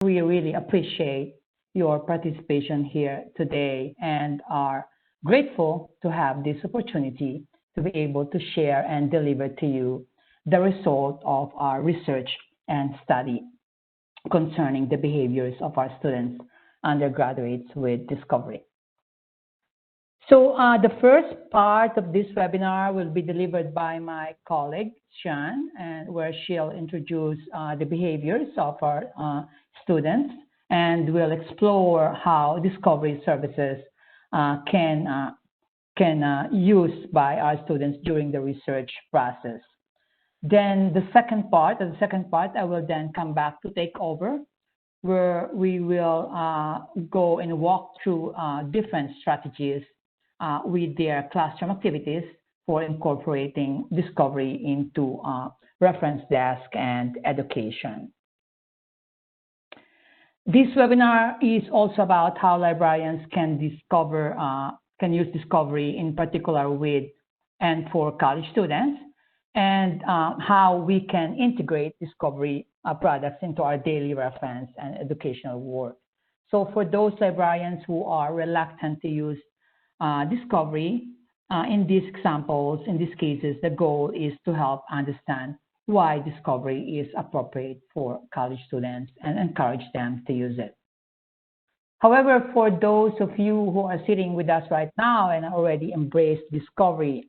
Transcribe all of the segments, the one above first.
we really appreciate your participation here today and are grateful to have this opportunity to be able to share and deliver to you the result of our research and study concerning the behaviors of our students, undergraduates with Discovery. So the first part of this webinar will be delivered by my colleague, Sean, and where she'll introduce the behaviors of our students, and we'll explore how Discovery services can used by our students during the research process. Then the second part, I will then come back to take over, where we will go and walk through different strategies with their classroom activities for incorporating Discovery into reference desk and education. This webinar is also about how librarians can use Discovery in particular with and for college students, and how we can integrate Discovery products into our daily reference and educational work. So for those librarians who are reluctant to use Discovery, in these examples, in these cases, the goal is to help understand why Discovery is appropriate for college students and encourage them to use it. However, for those of you who are sitting with us right now and already embraced Discovery,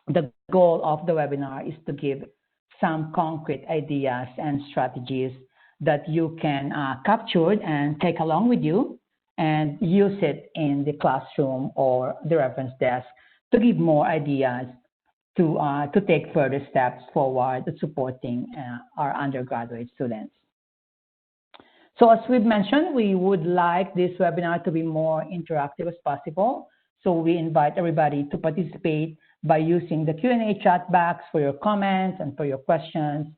the goal of the webinar is to give some concrete ideas and strategies that you can capture and take along with you and use it in the classroom or the reference desk to give more ideas to take further steps forward to supporting our undergraduate students. So as we've mentioned, we would like this webinar to be more interactive as possible. So we invite everybody to participate by using the Q&A chat box for your comments and for your questions,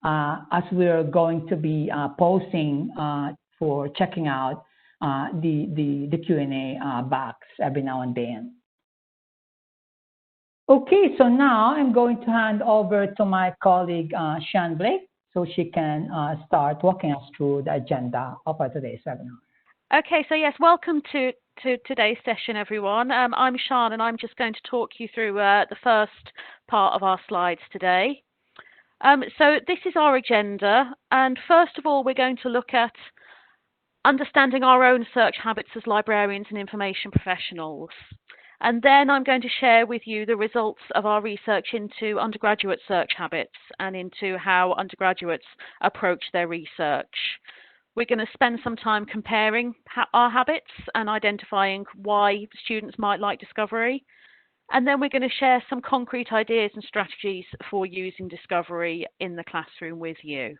as we're going to be posting for checking out the Q&A box every now and then. Okay, so now I'm going to hand over to my colleague, Sean Blake, so she can start walking us through the agenda of our today's webinar. Okay, so yes, welcome to today's session, everyone. I'm Sian, and I'm just going to talk you through the first part of our slides today. So this is our agenda, and first of all, we're going to look at understanding our own search habits as librarians and information professionals. And then I'm going to share with you the results of our research into undergraduate search habits and into how undergraduates approach their research. We're going to spend some time comparing our habits and identifying why students might like Discovery. And then we're going to share some concrete ideas and strategies for using Discovery in the classroom with you.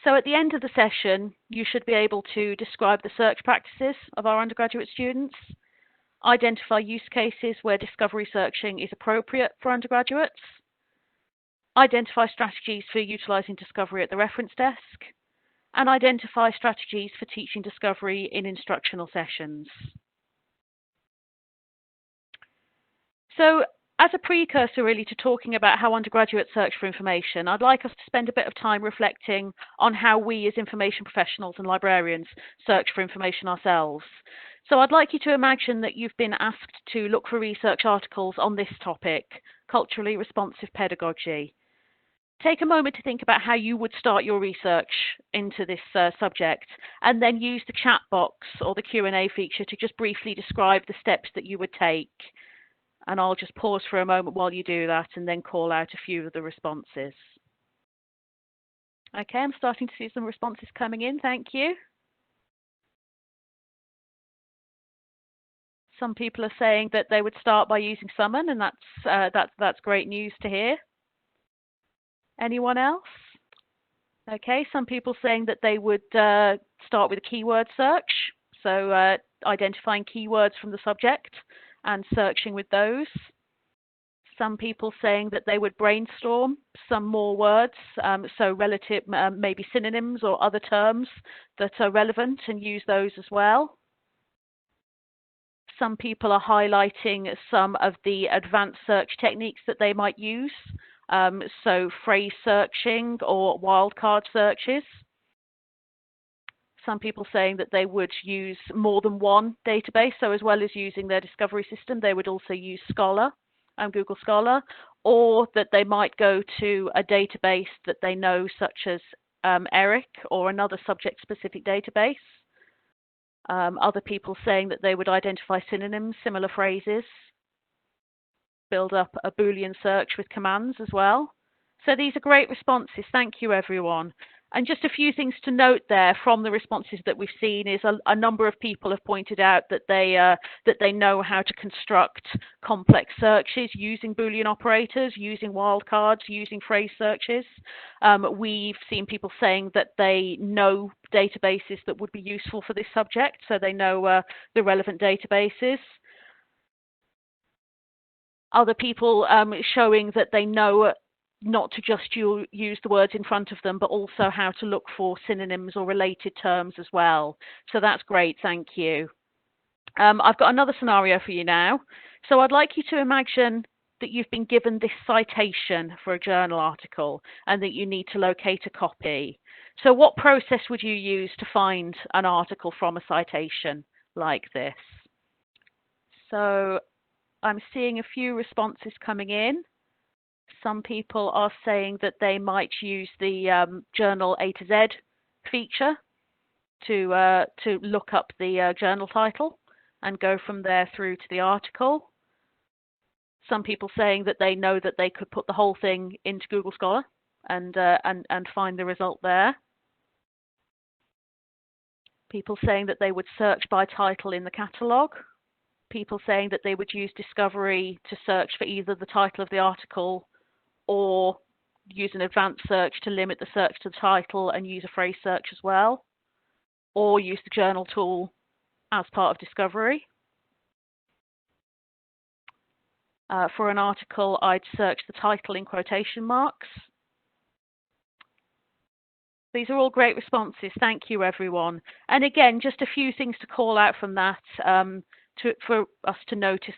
So at the end of the session, you should be able to describe the search practices of our undergraduate students, identify use cases where Discovery searching is appropriate for undergraduates, identify strategies for utilising Discovery at the reference desk, and identify strategies for teaching Discovery in instructional sessions. So, as a precursor really to talking about how undergraduates search for information, I'd like us to spend a bit of time reflecting on how we as information professionals and librarians search for information ourselves. So I'd like you to imagine that you've been asked to look for research articles on this topic, culturally responsive pedagogy. Take a moment to think about how you would start your research into this subject, and then use the chat box or the Q&A feature to just briefly describe the steps that you would take. And I'll just pause for a moment while you do that and then call out a few of the responses. Okay, I'm starting to see some responses coming in. Thank you. Some people are saying that they would start by using Summon, and that's great news to hear. Anyone else? Okay, some people saying that they would start with a keyword search, so identifying keywords from the subject and searching with those. Some people saying that they would brainstorm some more words, so relative, maybe synonyms or other terms that are relevant, and use those as well. Some people are highlighting some of the advanced search techniques that they might use So phrase searching or wildcard searches. Some people saying that they would use more than one database. So as well as using their discovery system, they would also use Scholar, Google Scholar, or that they might go to a database that they know, such as ERIC or another subject-specific database. Other people saying that they would identify synonyms, similar phrases, build up a Boolean search with commands as well. So these are great responses. Thank you, everyone. And just a few things to note there from the responses that we've seen is a number of people have pointed out that they know how to construct complex searches using Boolean operators, using wildcards, using phrase searches. We've seen people saying that they know databases that would be useful for this subject, so they know the relevant databases. Other people showing that they know not to just use the words in front of them, but also how to look for synonyms or related terms as well. So that's great, thank you. I've got another scenario for you now. So I'd like you to imagine that you've been given this citation for a journal article and that you need to locate a copy. So what process would you use to find an article from a citation like this? So I'm seeing a few responses coming in. Some people are saying that they might use the journal A to Z feature to look up the journal title and go from there through to the article. Some people saying that they know that they could put the whole thing into Google Scholar and find the result there. People saying that they would search by title in the catalogue. People saying that they would use Discovery to search for either the title of the article or use an advanced search to limit the search to the title and use a phrase search as well, or use the journal tool as part of Discovery. For an article, I'd search the title in quotation marks. These are all great responses. Thank you, everyone. And again, just a few things to call out from that for us to notice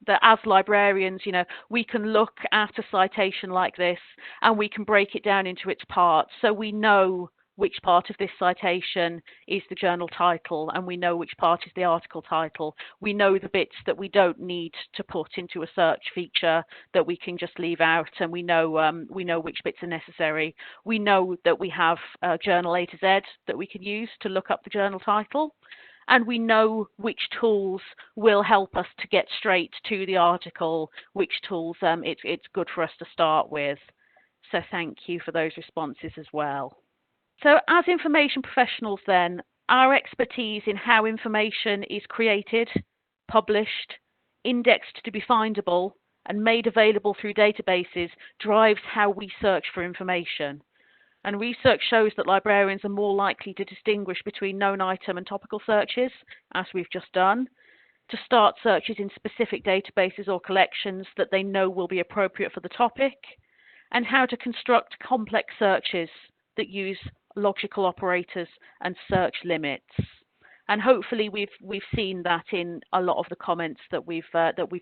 that as librarians, you know, we can look at a citation like this and we can break it down into its parts. So we know which part of this citation is the journal title and we know which part is the article title. We know the bits that we don't need to put into a search feature that we can just leave out, and we know which bits are necessary. We know that we have journal A to Z that we can use to look up the journal title. And we know which tools will help us to get straight to the article, which tools it's good for us to start with. So thank you for those responses as well. So as information professionals then, our expertise in how information is created, published, indexed to be findable, and made available through databases drives how we search for information. And research shows that librarians are more likely to distinguish between known item and topical searches, as we've just done, to start searches in specific databases or collections that they know will be appropriate for the topic, and how to construct complex searches that use logical operators and search limits. And hopefully we've seen that in a lot of the comments that we've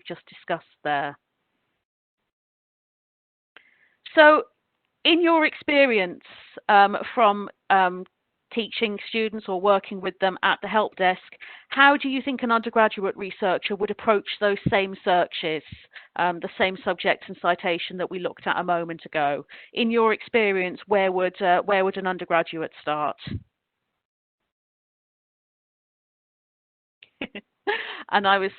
just discussed there. So, in your experience from teaching students or working with them at the help desk, how do you think an undergraduate researcher would approach those same searches, the same subject and citation that we looked at a moment ago? In your experience, where would an undergraduate start? And I was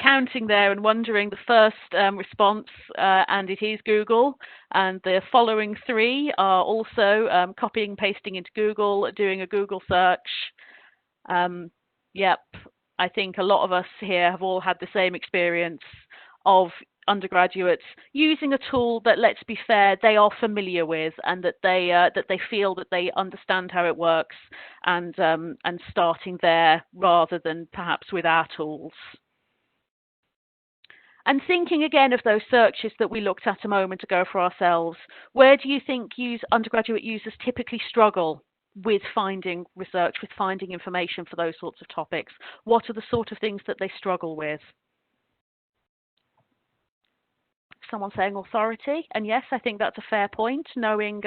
counting there and wondering the first response, and it is Google, and the following three are also copying and pasting into Google, doing a Google search. Yep, I think a lot of us here have all had the same experience of undergraduates using a tool that, let's be fair, they are familiar with, and that they feel that they understand how it works, and starting there rather than perhaps with our tools. And thinking again of those searches that we looked at a moment ago for ourselves, where do you think undergraduate users typically struggle with finding research, with finding information for those sorts of topics? What are the sort of things that they struggle with? someone saying authority, and yes, I think that's a fair point. Knowing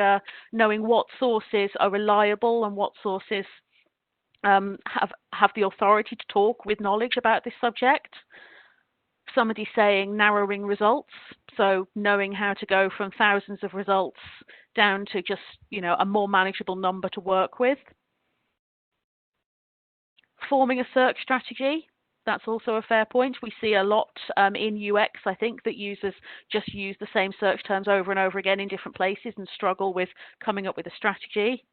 what sources are reliable and what sources have the authority to talk with knowledge about this subject. Somebody saying narrowing results, so knowing how to go from thousands of results down to just, a more manageable number to work with. Forming a search strategy, that's also a fair point. We see a lot in UX, I think, that users just use the same search terms over and over again in different places and struggle with coming up with a strategy.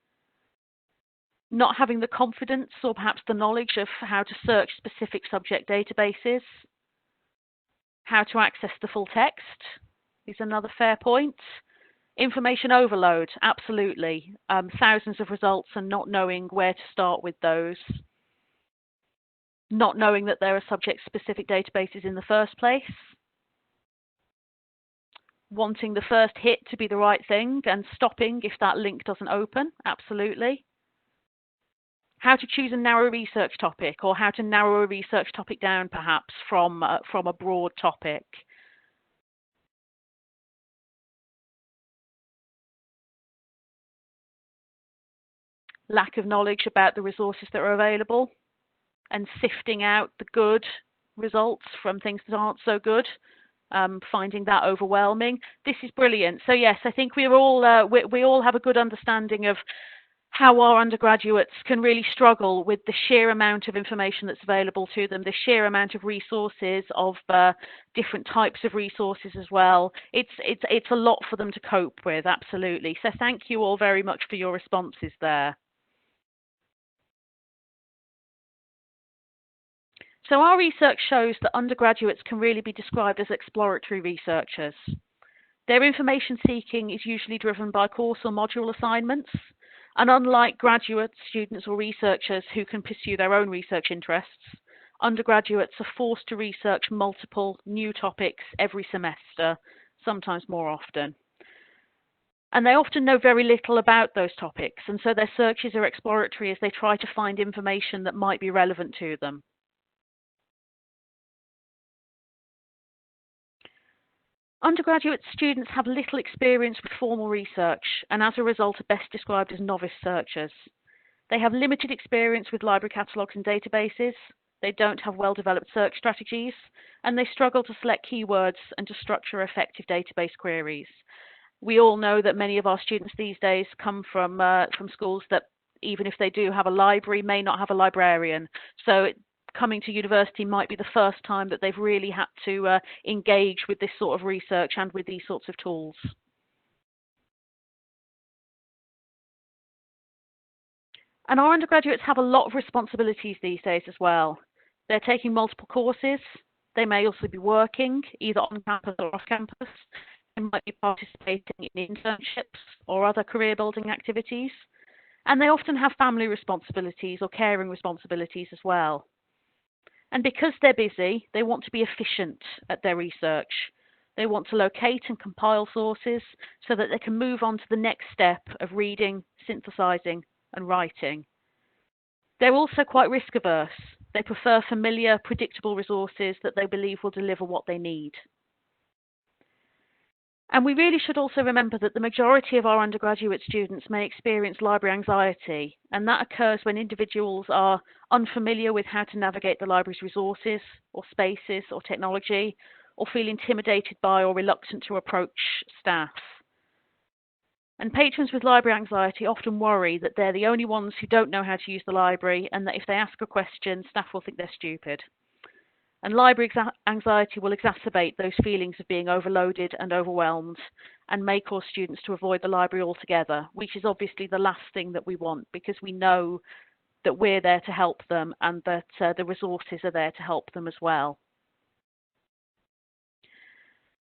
Not having the confidence or perhaps the knowledge of how to search specific subject databases. How to access the full text is another fair point. Information overload, absolutely. Thousands of results and not knowing where to start with those. Not knowing that there are subject-specific databases in the first place. Wanting the first hit to be the right thing and stopping if that link doesn't open, absolutely. How to choose a narrow research topic, or how to narrow a research topic down perhaps from a broad topic. Lack of knowledge about the resources that are available and sifting out the good results from things that aren't so good, finding that overwhelming. This is brilliant. So yes, I think we all have a good understanding of how our undergraduates can really struggle with the sheer amount of information that's available to them, the sheer amount of resources, of different types of resources as well. It's a lot for them to cope with, absolutely. So thank you all very much for your responses there. So our research shows that undergraduates can really be described as exploratory researchers. Their information seeking is usually driven by course or module assignments. And unlike graduate students or researchers who can pursue their own research interests, undergraduates are forced to research multiple new topics every semester, sometimes more often. And they often know very little about those topics, and so their searches are exploratory as they try to find information that might be relevant to them. Undergraduate students have little experience with formal research and as a result are best described as novice searchers. They have limited experience with library catalogues and databases, they don't have well-developed search strategies, and they struggle to select keywords and to structure effective database queries. We all know that many of our students these days come from schools that, even if they do have a library, may not have a librarian. So coming to university might be the first time that they've really had to engage with this sort of research and with these sorts of tools. And our undergraduates have a lot of responsibilities these days as well. They're taking multiple courses. They may also be working, either on campus or off campus. They might be participating in internships or other career building activities. And they often have family responsibilities or caring responsibilities as well. And because they're busy, they want to be efficient at their research. They want to locate and compile sources so that they can move on to the next step of reading, synthesizing, and writing. They're also quite risk averse. They prefer familiar, predictable resources that they believe will deliver what they need. And we really should also remember that the majority of our undergraduate students may experience library anxiety, and that occurs when individuals are unfamiliar with how to navigate the library's resources, or spaces, or technology, or feel intimidated by or reluctant to approach staff. And patrons with library anxiety often worry that they're the only ones who don't know how to use the library, and that if they ask a question, staff will think they're stupid. And library anxiety will exacerbate those feelings of being overloaded and overwhelmed and may cause students to avoid the library altogether, which is obviously the last thing that we want, because we know that we're there to help them and that the resources are there to help them as well.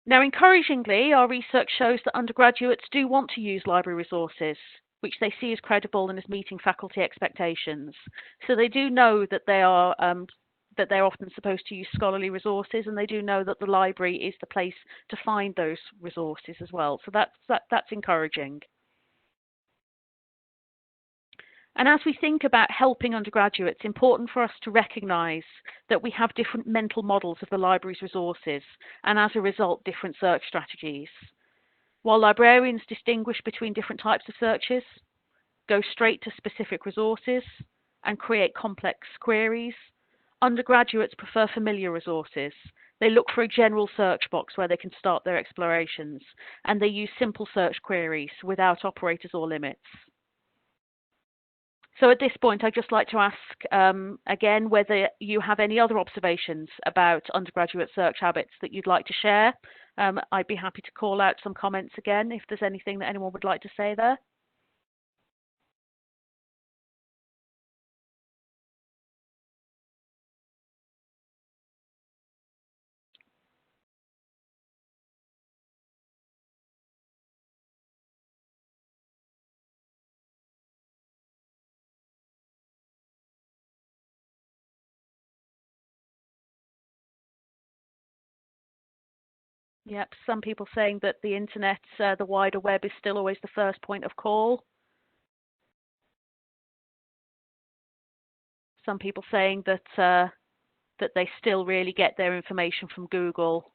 Now, encouragingly, our research shows that undergraduates do want to use library resources, which they see as credible and as meeting faculty expectations. So they do know that they're often supposed to use scholarly resources, and they do know that the library is the place to find those resources as well. So that's encouraging. And as we think about helping undergraduates, it's important for us to recognise that we have different mental models of the library's resources, and as a result, different search strategies. While librarians distinguish between different types of searches, go straight to specific resources, and create complex queries, undergraduates prefer familiar resources. They look for a general search box where they can start their explorations, and they use simple search queries without operators or limits. So at this point, I'd just like to ask again whether you have any other observations about undergraduate search habits that you'd like to share. I'd be happy to call out some comments again if there's anything that anyone would like to say there. Yep, some people saying that the internet, the wider web is still always the first point of call. Some people saying that that they still really get their information from Google.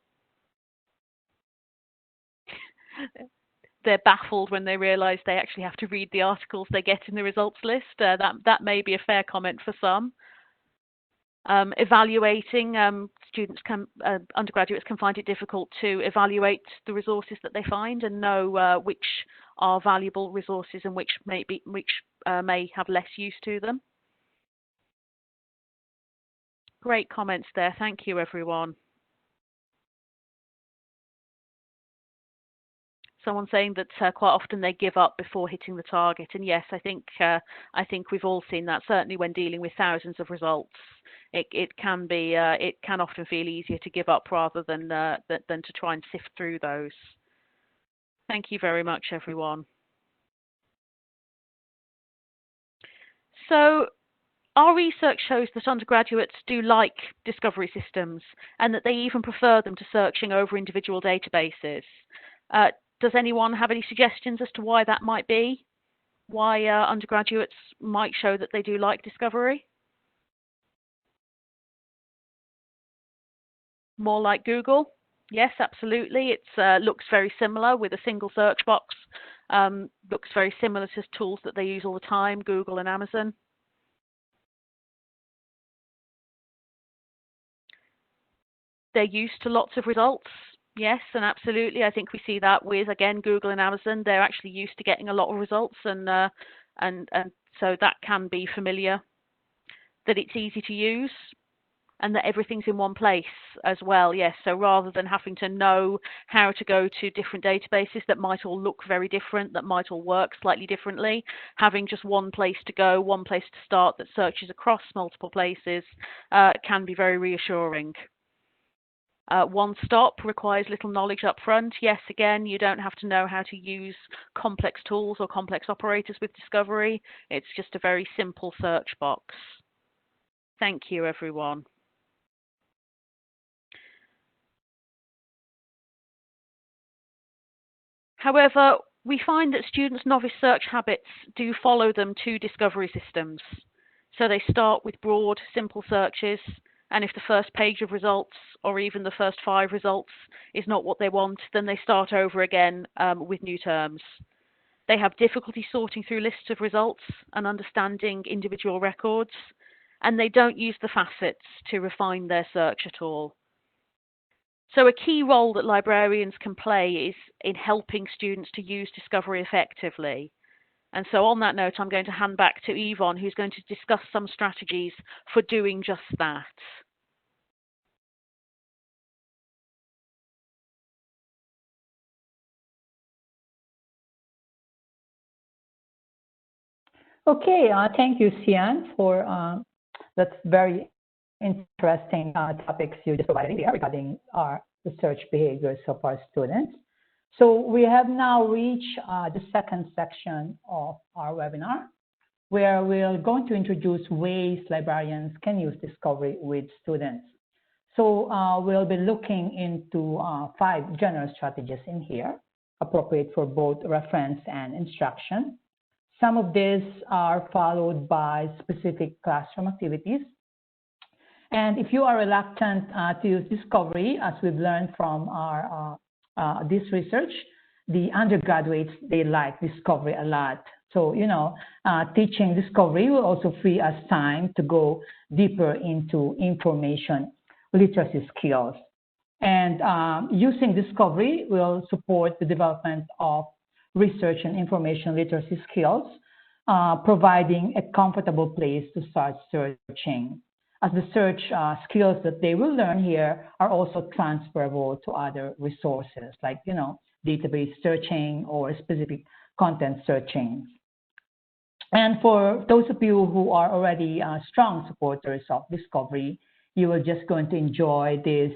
They're baffled when they realise they actually have to read the articles they get in the results list. That may be a fair comment for some. Evaluating, undergraduates can find it difficult to evaluate the resources that they find and know which are valuable resources and which may have less use to them. Great comments there. Thank you, everyone. Someone saying that quite often they give up before hitting the target, and yes, I think we've all seen that. Certainly, when dealing with thousands of results, it can often feel easier to give up rather than to try and sift through those. Thank you very much, everyone. So, our research shows that undergraduates do like discovery systems, and that they even prefer them to searching over individual databases. Does anyone have any suggestions as to why that might be? Why undergraduates might show that they do like discovery? More like Google? Yes, absolutely. It looks very similar with a single search box. Looks very similar to tools that they use all the time, Google and Amazon. They're used to lots of results. Yes, and absolutely. I think we see that with, again, Google and Amazon. They're actually used to getting a lot of results, and so that can be familiar. That it's easy to use, and that everything's in one place as well. Yes, so rather than having to know how to go to different databases that might all look very different, that might all work slightly differently, having just one place to go, one place to start that searches across multiple places can be very reassuring. One stop requires little knowledge up front. Yes, again, you don't have to know how to use complex tools or complex operators with discovery. It's just a very simple search box. Thank you, everyone. However, we find that students' novice search habits do follow them to discovery systems. So they start with broad, simple searches, and if the first page of results or even the first 5 results is not what they want, then they start over again with new terms. They have difficulty sorting through lists of results and understanding individual records, and they don't use the facets to refine their search at all. So a key role that librarians can play is in helping students to use discovery effectively. And so on that note, I'm going to hand back to Yvonne, who's going to discuss some strategies for doing just that. Okay, thank you, Sian, for that's very interesting topics you just provided here regarding our research behaviors of our students. So we have now reached the second section of our webinar, where we're going to introduce ways librarians can use discovery with students. So we'll be looking into 5 general strategies in here, appropriate for both reference and instruction. Some of these are followed by specific classroom activities. And if you are reluctant to use discovery, as we've learned from our this research, the undergraduates, they like discovery a lot. So, teaching discovery will also free us time to go deeper into information literacy skills. And using discovery will support the development of research and information literacy skills, providing a comfortable place to start searching. As the search skills that they will learn here are also transferable to other resources, like, database searching or specific content searching. And for those of you who are already strong supporters of discovery, you are just going to enjoy these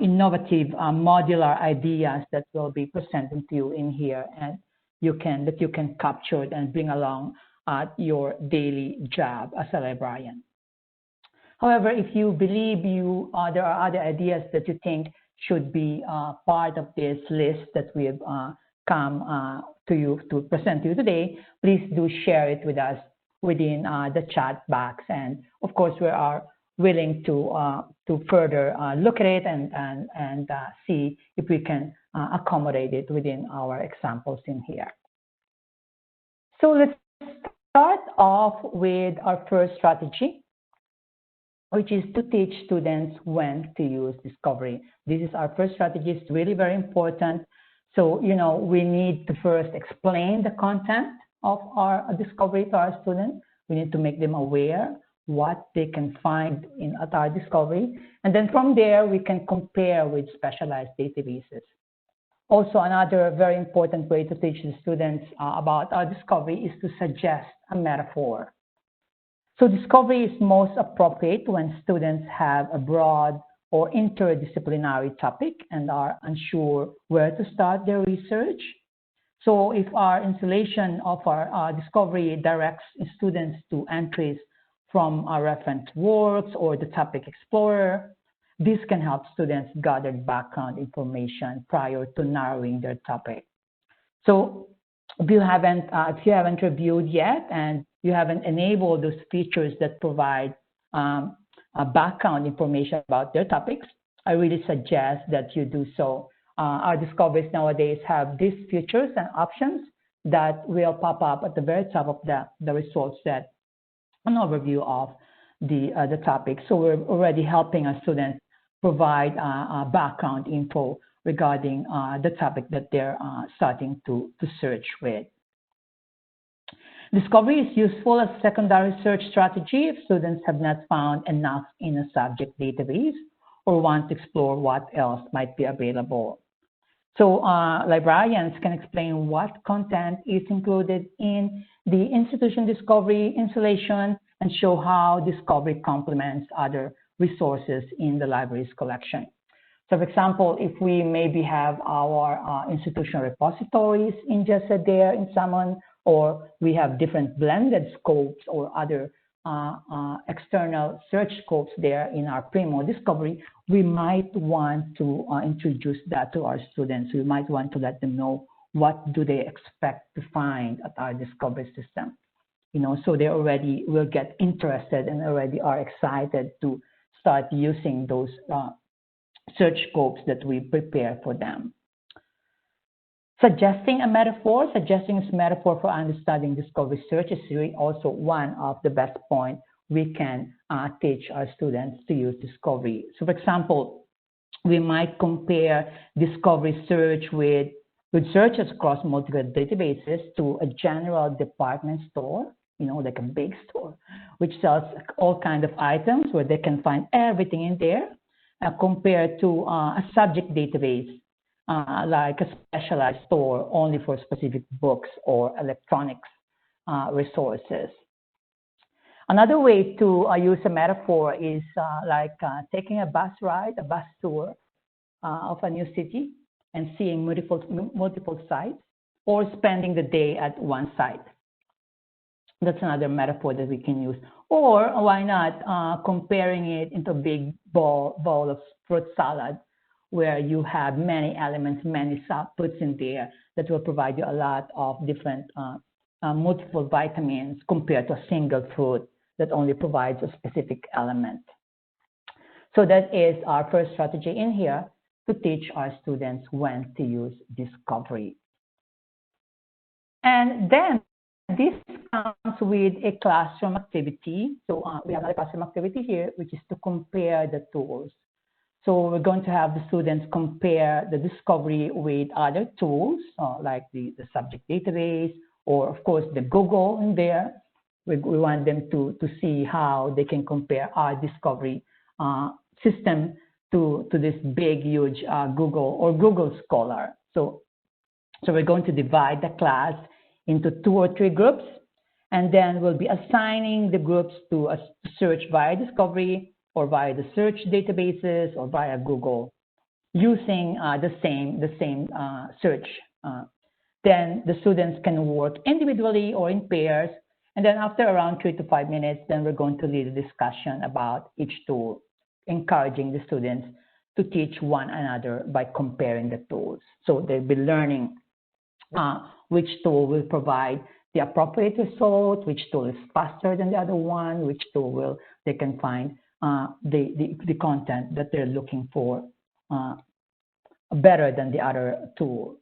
innovative modular ideas that will be presented to you in here, and you can capture and bring along your daily job as a librarian. However, if you believe there are other ideas that you think should be part of this list that we've come to you to present to you today, please do share it with us within the chat box. And of course, we are willing to further look at it and see if we can accommodate it within our examples in here. So let's start off with our first strategy, which is to teach students when to use discovery. This is our first strategy. It's really very important. So, we need to first explain the content of our discovery to our students. We need to make them aware what they can find at our discovery. And then from there, we can compare with specialized databases. Also, another very important way to teach the students about our discovery is to suggest a metaphor. So discovery is most appropriate when students have a broad or interdisciplinary topic and are unsure where to start their research. So if our installation of our discovery directs students to entries from our reference works or the topic explorer, this can help students gather background information prior to narrowing their topic. So if you haven't reviewed yet and you haven't enabled those features that provide background information about their topics, I really suggest that you do so. Our discoveries nowadays have these features and options that will pop up at the very top of the results set, an overview of the topic. So we're already helping our students provide background info regarding the topic that they're starting to search with. Discovery is useful as a secondary search strategy if students have not found enough in a subject database or want to explore what else might be available. So librarians can explain what content is included in the institution discovery installation and show how discovery complements other resources in the library's collection. So for example, if we maybe have our institutional repositories ingested there in Summon, or we have different blended scopes or other external search scopes there in our Primo discovery, we might want to introduce that to our students. We might want to let them know what do they expect to find at our discovery system. So they already will get interested and already are excited to start using those search scopes that we prepare for them. Suggesting a metaphor for understanding discovery search is really also one of the best points we can teach our students to use discovery. So for example, we might compare discovery search with searches across multiple databases to a general department store, like a big store, which sells all kinds of items where they can find everything in there, compared to a subject database, like a specialized store only for specific books or electronics resources. Another way to use a metaphor is taking a bus tour of a new city and seeing multiple sites, or spending the day at one site. That's another metaphor that we can use. Or why not comparing it into a big bowl of fruit salad, where you have many elements, many subfruits in there that will provide you a lot of different multiple vitamins compared to a single fruit that only provides a specific element. So that is our first strategy in here, to teach our students when to use discovery. And then this comes with a classroom activity. So we have another classroom activity here, which is to compare the tools. So we're going to have the students compare the discovery with other tools, like the subject database, or of course the Google in there. We want them to see how they can compare our discovery system to this big, huge Google or Google Scholar. So we're going to divide the class into 2 or 3 groups, and then we'll be assigning the groups to a search via discovery or via the search databases or via Google using the same search. Then the students can work individually or in pairs, and then after around 3 to 5 minutes, then we're going to lead a discussion about each tool, encouraging the students to teach one another by comparing the tools. So they'll be learning which tool will provide the appropriate result, which tool is faster than the other one, which tool they can find the content that they're looking for better than the other tool.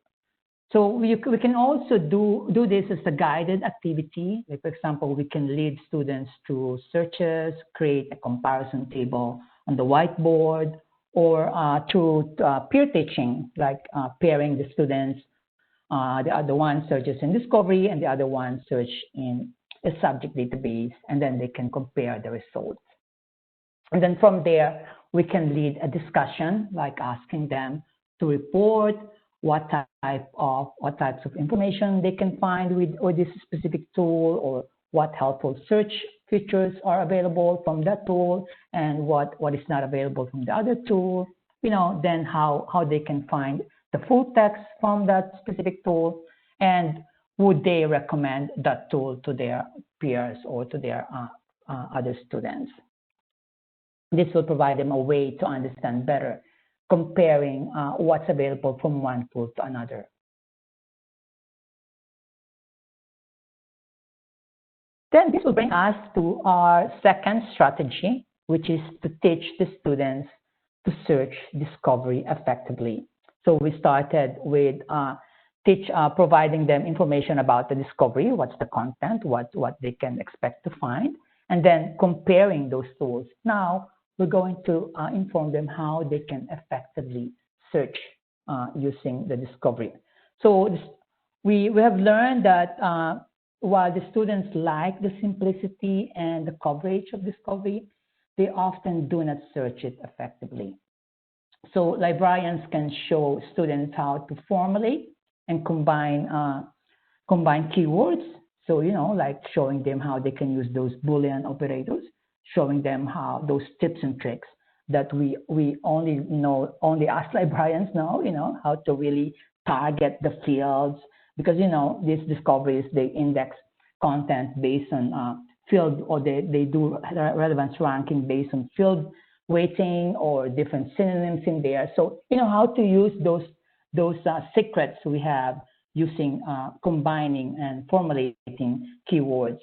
So we can also do this as a guided activity. Like, for example, we can lead students to searches, create a comparison table on the whiteboard, or through peer teaching, like pairing the students. The other one searches in discovery and the other one search in a subject database, and then they can compare the results. And then from there, we can lead a discussion, like asking them to report what types of information they can find with this specific tool, or what helpful search features are available from that tool, and what is not available from the other tool. Then how they can find the full text from that specific tool, and would they recommend that tool to their peers or to their other students. This will provide them a way to understand better, comparing what's available from one tool to another. Then this will bring us to our second strategy, which is to teach the students to search discovery effectively. So we started with providing them information about the discovery, what's the content, what they can expect to find, and then comparing those tools. Now we're going to inform them how they can effectively search using the discovery. So we have learned that while the students like the simplicity and the coverage of discovery, they often do not search it effectively. So librarians can show students how to formulate and combine keywords. So, like showing them how they can use those Boolean operators, showing them how those tips and tricks that we only us librarians know, how to really target the fields, because, these discoveries, they index content based on field, or they do relevance ranking based on field weighting or different synonyms in there. So, how to use those secrets we have using combining and formulating keywords.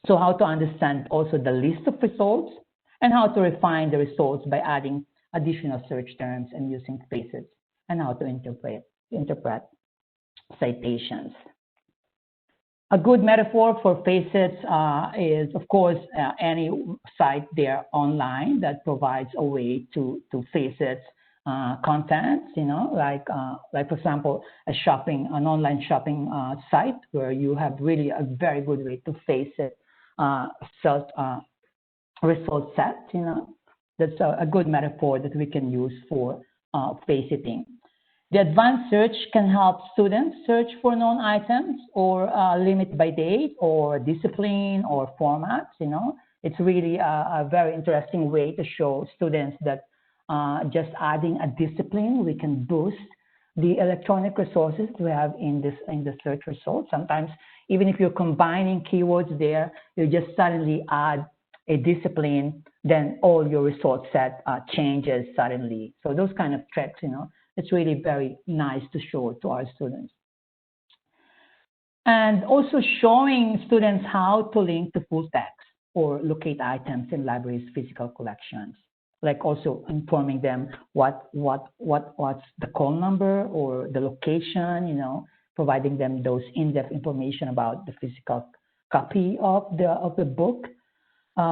So how to understand also the list of results, and how to refine the results by adding additional search terms and using phrases, and how to interpret citations. A good metaphor for facets is, of course, any site there online that provides a way to facets content, like for example, an online shopping site where you have really a very good way to facet result set. That's a good metaphor that we can use for faceting. The advanced search can help students search for known items, or limit by date or discipline or formats. It's really a very interesting way to show students that just adding a discipline, we can boost the electronic resources we have in the search results. Sometimes, even if you're combining keywords there, you just suddenly add a discipline, then all your result set changes suddenly. So those kind of tricks, it's really very nice to show to our students. And also showing students how to link to full text or locate items in libraries' physical collections. Like also informing them what's the call number or the location, providing them those in-depth information about the physical copy of the book.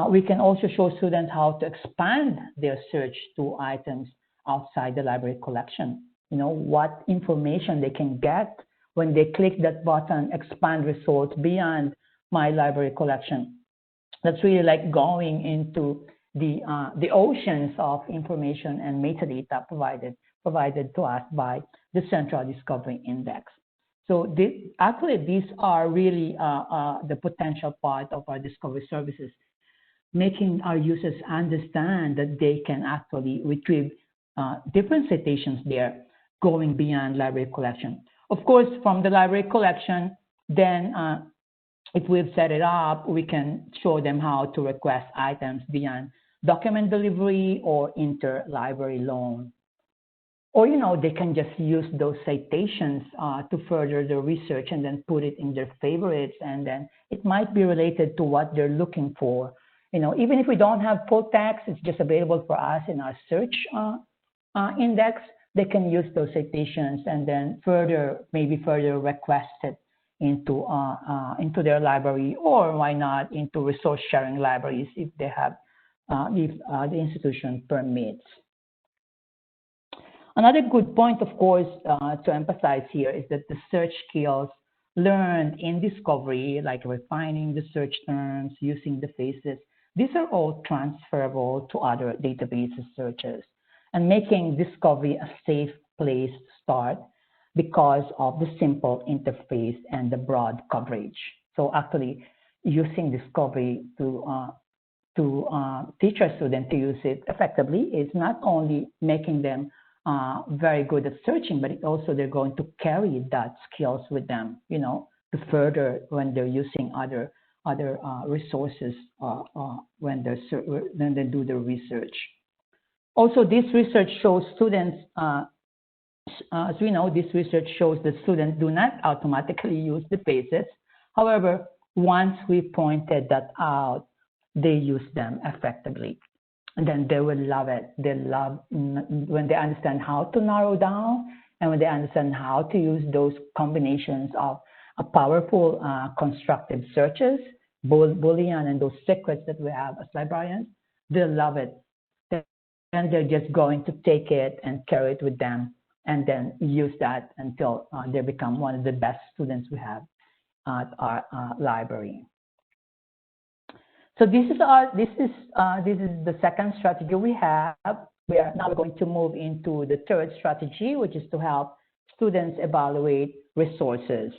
We can also show students how to expand their search to items outside the library collection. What information they can get when they click that button, expand results beyond my library collection. That's really like going into the oceans of information and metadata provided to us by the Central Discovery Index. So actually, these are really the potential part of our discovery services, making our users understand that they can actually retrieve different citations there, going beyond library collection. Of course, from the library collection, then if we've set it up, we can show them how to request items beyond document delivery or interlibrary loan. Or, they can just use those citations to further their research and then put it in their favorites. And then it might be related to what they're looking for. Even if we don't have full text, it's just available for us in our search index. They can use those citations and then maybe further request it into their library, or why not into resource sharing libraries if they have, if the institution permits. Another good point, of course, to emphasize here is that the search skills learned in discovery, like refining the search terms, using the phases, these are all transferable to other database searches and making discovery a safe place to start because of the simple interface and the broad coverage. So actually, using discovery to teach our students to use it effectively is not only making them very good at searching, but they're going to carry that skills with them, to further when they're using other resources when they do the research. Also, this research shows students, as we know, this research shows that students do not automatically use the phases. However, once we pointed that out, they use them effectively. And then they will love it. They love when they understand how to narrow down and when they understand how to use those combinations of powerful constructive searches, Boolean, and those secrets that we have as librarians. They love it. And they're just going to take it and carry it with them and then use that until they become one of the best students we have at our library. So this is the second strategy we have. We are now going to move into the third strategy, which is to help students evaluate resources.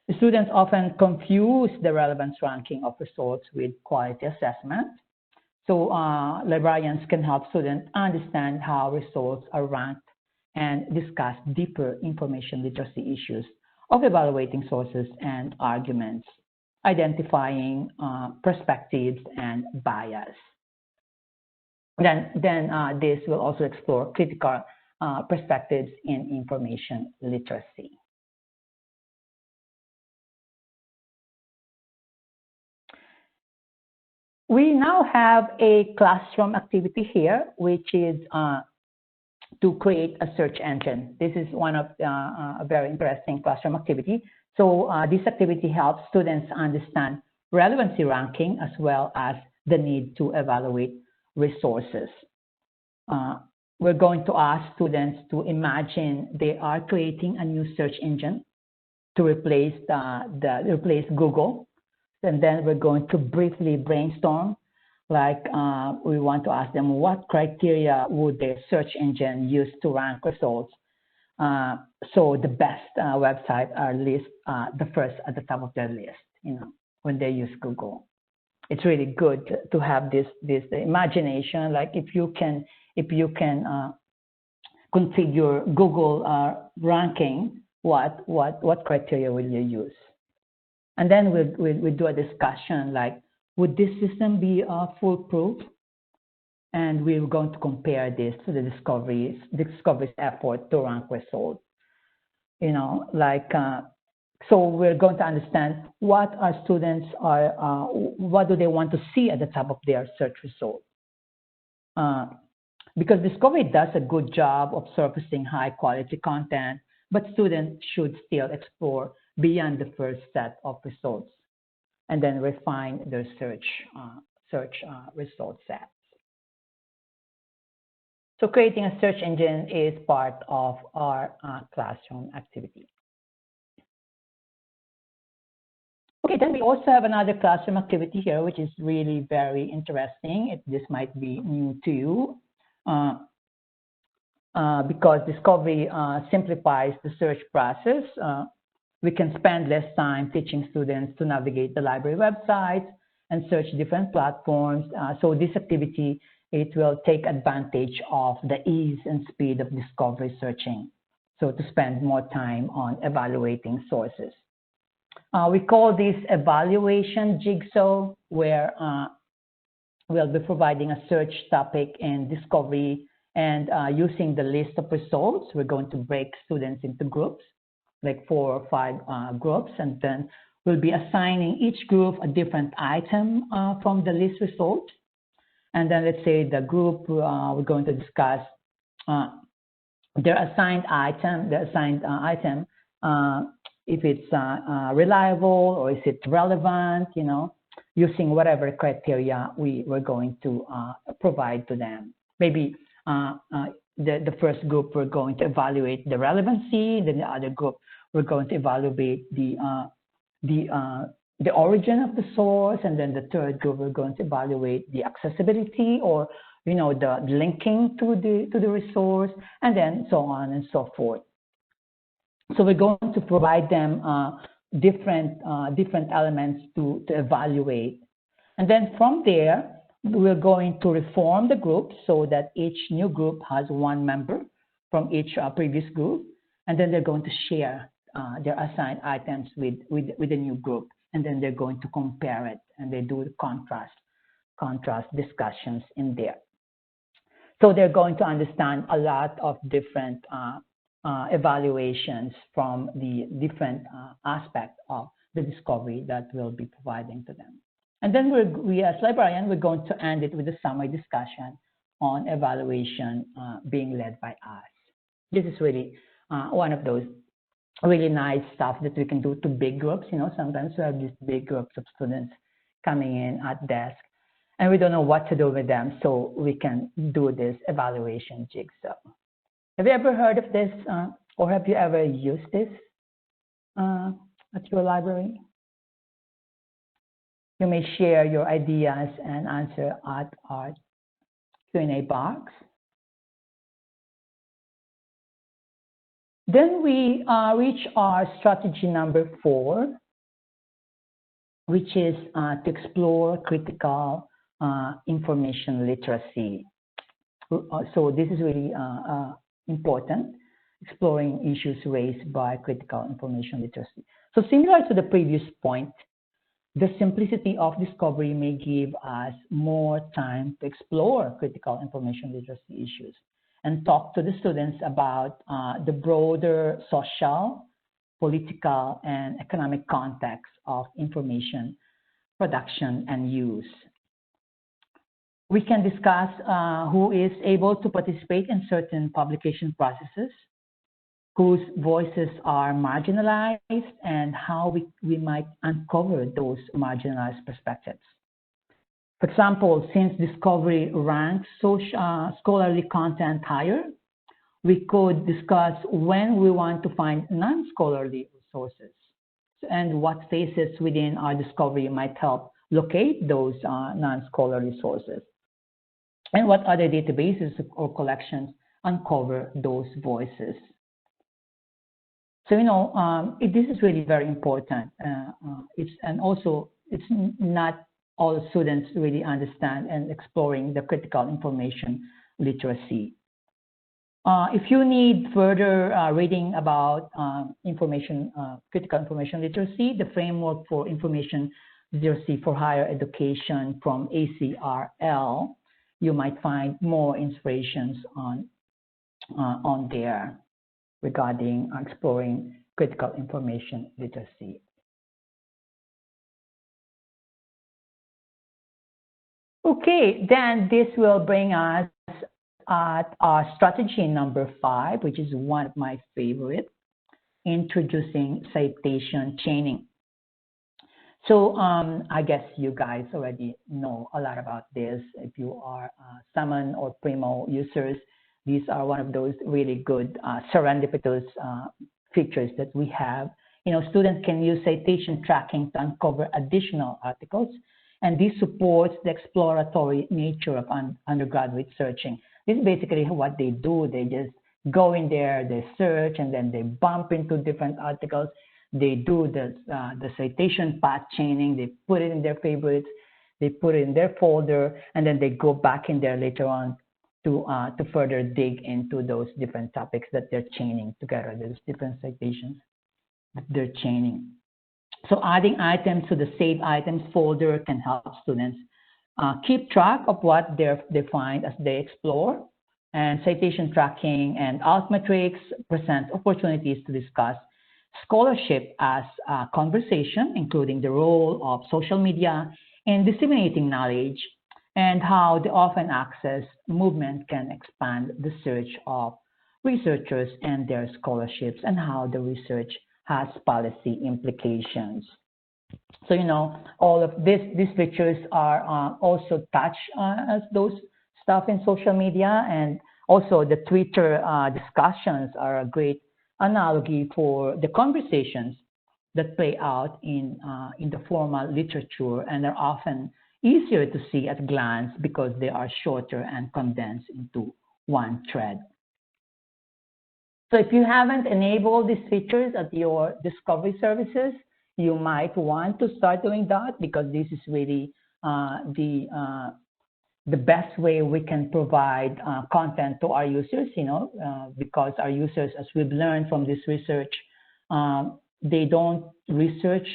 The students often confuse the relevance ranking of results with quality assessment. So librarians can help students understand how results are ranked and discuss deeper information literacy issues of evaluating sources and arguments, identifying perspectives and bias. Then this will also explore critical perspectives in information literacy. We now have a classroom activity here, which is to create a search engine. This is one of a very interesting classroom activity. So this activity helps students understand relevancy ranking as well as the need to evaluate resources. We're going to ask students to imagine they are creating a new search engine to replace Google. And then we're going to briefly brainstorm, like we want to ask them what criteria would their search engine use to rank results. So the best websites are listed the first at the top of their list, when they use Google. It's really good to have this imagination, like if you can configure Google ranking, what criteria will you use? And then we'll do a discussion like, would this system be foolproof? And we're going to compare this to the discovery's effort to rank results. So we're going to understand what our students are, what do they want to see at the top of their search result. Because Discovery does a good job of surfacing high quality content, but students should still explore beyond the first set of results and then refine their search result sets. So creating a search engine is part of our classroom activity. Okay, then we also have another classroom activity here, which is really very interesting. This might be new to you because Discovery simplifies the search process. We can spend less time teaching students to navigate the library websites and search different platforms. So this activity, it will take advantage of the ease and speed of Discovery searching. So to spend more time on evaluating sources. We call this evaluation jigsaw, where we'll be providing a search topic in Discovery and using the list of results, we're going to break students into groups, like 4 or 5 groups, and then we'll be assigning each group a different item from the list result. And then let's say the group we're going to discuss their assigned item, if it's reliable or is it relevant, using whatever criteria we're going to provide to them. Maybe the first group we're going to evaluate the relevancy, then the other group we're going to evaluate the origin of the source, and then the third group we're going to evaluate the accessibility or the linking to the resource, and then so on and so forth. So we're going to provide them different elements to evaluate. And then from there, we're going to reform the group so that each new group has one member from each previous group. And then they're going to share their assigned items with the new group. And then they're going to compare it, and they do the contrast discussions in there. So they're going to understand a lot of different evaluations from the different aspects of the Discovery that we'll be providing to them. And then we as librarian, we're going to end it with a summary discussion on evaluation being led by us. This is really one of those really nice stuff that we can do to big groups. Sometimes we have these big groups of students coming in at desk, and we don't know what to do with them, so we can do this evaluation jigsaw. Have you ever heard of this, or have you ever used this at your library? You may share your ideas and answer at our Q&A box. Then we reach our strategy number 4, which is to explore critical information literacy. So this is really important, exploring issues raised by critical information literacy. So similar to the previous point, the simplicity of Discovery may give us more time to explore critical information literacy issues and talk to the students about the broader social, political, and economic context of information production and use. We can discuss who is able to participate in certain publication processes, whose voices are marginalized, and how we might uncover those marginalized perspectives. For example, since Discovery ranks scholarly content higher, we could discuss when we want to find non-scholarly sources and what phases within our Discovery might help locate those non-scholarly sources, and what other databases or collections uncover those voices. So, this is really very important. It's not all students really understand and exploring the critical information literacy. If you need further reading about critical information literacy, the Framework for Information Literacy for Higher Education from ACRL, you might find more inspirations on there regarding exploring critical information literacy. Okay, then this will bring us at our strategy number 5, which is one of my favorite, introducing citation chaining. So I guess you guys already know a lot about this. If you are Summon or Primo users, these are one of those really good serendipitous features that we have. Students can use citation tracking to uncover additional articles, and this supports the exploratory nature of undergraduate searching. This is basically what they do. They just go in there, they search, and then they bump into different articles. They do the citation path chaining. They put it in their favorites. They put it in their folder, and then they go back in there later on to further dig into those different topics that they're chaining together. There's different citations that they're chaining. So adding items to the Save Items folder can help students keep track of what they find as they explore. And citation tracking and Altmetrics present opportunities to discuss scholarship as a conversation, including the role of social media in disseminating knowledge and how the open access movement can expand the search of researchers and their scholarships, and how the research has policy implications. So, all of these features are also touched as those stuff in social media, and also the Twitter discussions are a great analogy for the conversations that play out in the formal literature, and are often easier to see at a glance because they are shorter and condensed into one thread. So if you haven't enabled these features at your discovery services, you might want to start doing that, because this is really the best way we can provide content to our users, because our users, as we've learned from this research, they don't research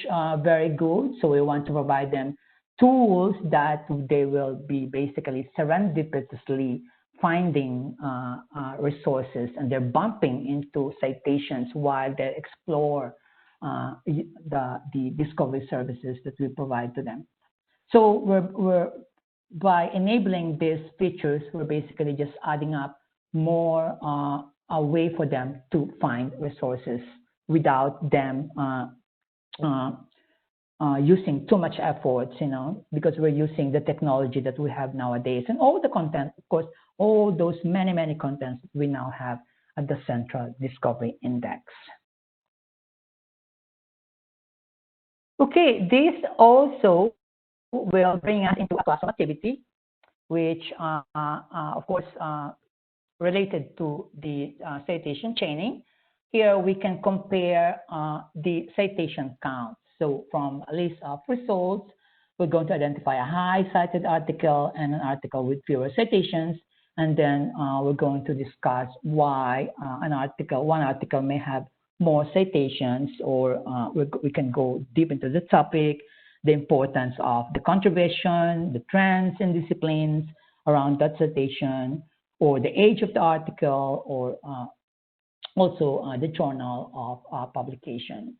very good. So we want to provide them tools that they will be basically serendipitously finding resources, and they're bumping into citations while they explore the discovery services that we provide to them. So we're by enabling these features, we're basically just adding up more a way for them to find resources without them using too much effort, because we're using the technology that we have nowadays, and all the content, of course, all those many contents we now have at the Central Discovery Index. Okay, this also will bring us into a classroom activity, which, of course, related to the citation chaining. Here we can compare the citation count. So from a list of results, we're going to identify a high cited article and an article with fewer citations, and then we're going to discuss why one article may have more citations, or we can go deep into the topic, the importance of the contribution, the trends and disciplines around that citation, or the age of the article, or also the journal of publication.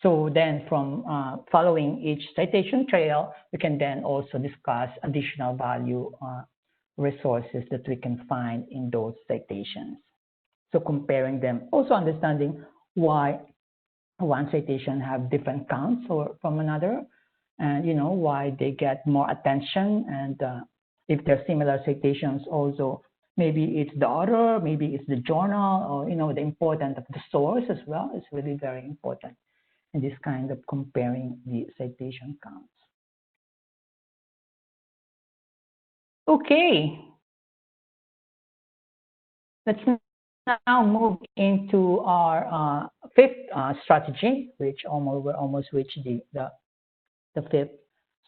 So then from following each citation trail, we can then also discuss additional value resources that we can find in those citations. So comparing them, also understanding why one citation have different counts or from another, and why they get more attention, and if they're similar citations, also maybe it's the author, maybe it's the journal, or the importance of the source as well is really very important in this kind of comparing the citation counts. Okay, let's now move into our fifth strategy, which we almost reached the fifth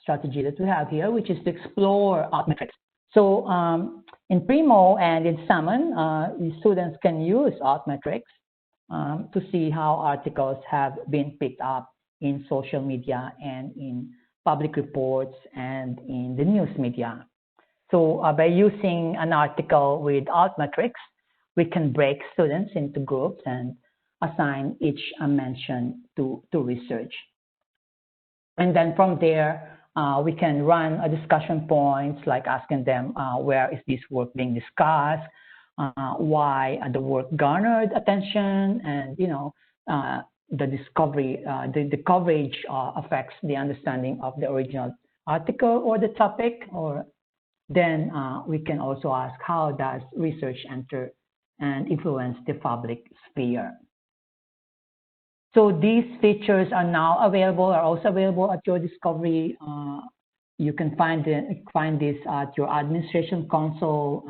strategy that we have here, which is to explore altmetrics. So in Primo and in Summon, the students can use altmetrics to see how articles have been picked up in social media and in public reports and in the news media. So by using an article with altmetrics, we can break students into groups and assign each mention to research. And then from there, we can run a discussion points like asking them where is this work being discussed, why the work garnered attention, and the discovery, the coverage affects the understanding of the original article or the topic. Or then we can also ask how does research enter and influence the public sphere. So these features are now available, are also available at your Discovery. You can find this at your administration console.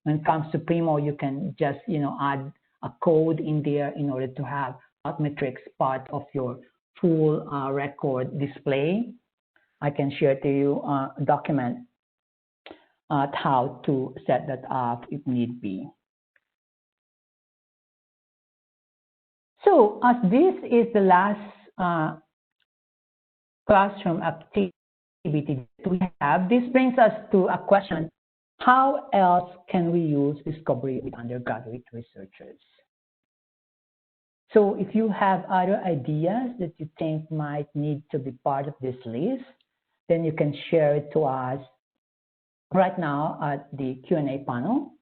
When it comes to Primo, you can just add a code in there in order to have Altmetrics part of your full record display. I can share to you a document at how to set that up if need be. So as this is the last classroom activity that we have, this brings us to a question: how else can we use Discovery with undergraduate researchers? So if you have other ideas that you think might need to be part of this list, then you can share it to us right now at the Q&A panel,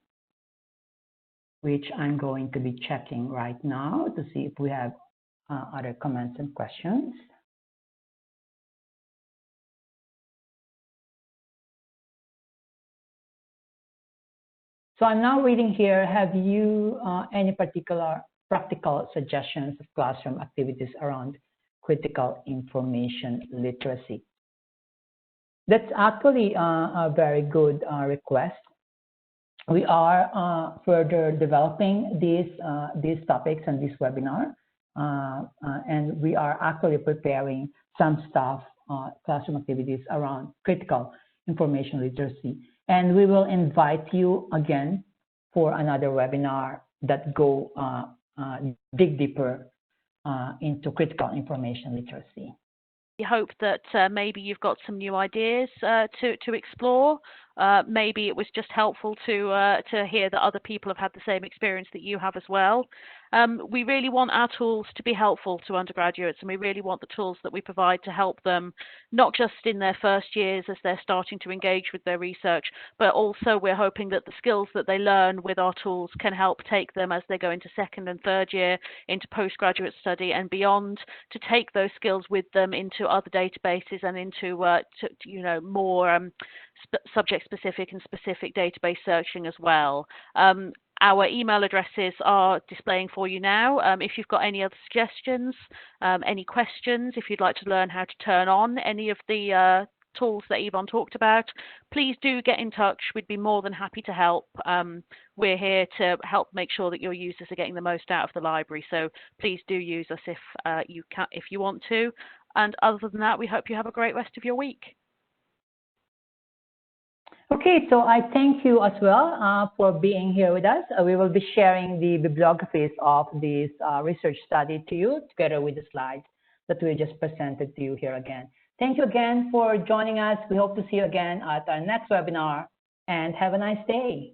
which I'm going to be checking right now to see if we have other comments and questions. So I'm now reading here, have you any particular practical suggestions of classroom activities around critical information literacy? That's actually a very good request. We are further developing these topics and this webinar, and we are actually preparing some stuff, classroom activities around critical information literacy. And we will invite you again for another webinar that go dig deeper into critical information literacy. We hope that maybe you've got some new ideas to explore. Maybe it was just helpful to hear that other people have had the same experience that you have as well. We really want our tools to be helpful to undergraduates, and we really want the tools that we provide to help them, not just in their first years as they're starting to engage with their research, but also we're hoping that the skills that they learn with our tools can help take them as they go into second and third year, into postgraduate study and beyond, to take those skills with them into other databases and into more subject-specific and specific database searching as well. Our email addresses are displaying for you now. If you've got any other suggestions, any questions, if you'd like to learn how to turn on any of the tools that Yvonne talked about, please do get in touch. We'd be more than happy to help. We're here to help make sure that your users are getting the most out of the library. So please do use us if you want to. And other than that, we hope you have a great rest of your week. Okay, so I thank you as well for being here with us. We will be sharing the bibliographies of this research study to you together with the slides that we just presented to you here again. Thank you again for joining us. We hope to see you again at our next webinar, and have a nice day.